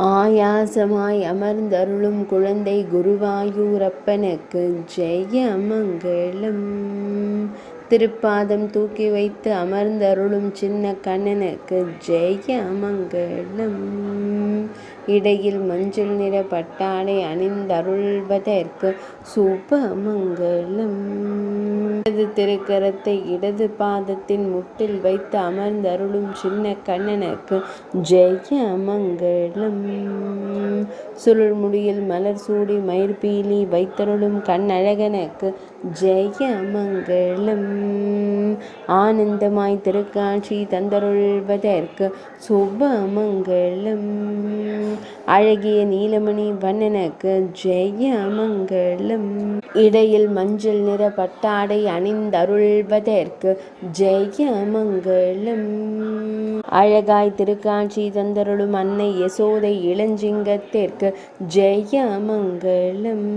ஆயாசமாய் அமர்ந்தருளும் குழந்தை குருவாயூரப்பனுக்கு ஜெயமங்களம். திருப்பாதம் தூக்கி வைத்து அமர்ந்தருளும் சின்ன கண்ணனுக்கு ஜெயமங்களம். இடையில் மஞ்சள் நிற பட்டாடை அணிந்தருள்வதற்கு சுபமங்களம். இடது திருக்கரத்தை இடது பாதத்தின் முட்டில் வைத்து அமர்ந்தருளும் சின்ன கண்ணனுக்கு ஜெயமங்களம். சுருள் முடியில் மலர் சூடி மயிர்பீலி வைத்தருளும் கண்ணழகனுக்கு ஜெயமங்களம். ஆனந்தமாய் திருக்காட்சி தந்தருள்வதற்கு சுபமங்களம். அழகிய நீலமணி வண்ணனுக்கு ஜெயமங்களம். இடையில் மஞ்சள் நிற பட்டாடை அணிந்தருள்வதற்கு ஜெயமங்களம். அழகாய் திருக்காட்சி தந்தருளும் அன்னை யசோதை இளஞ்சிங்கத்திற்கு ஜெயமங்களம்.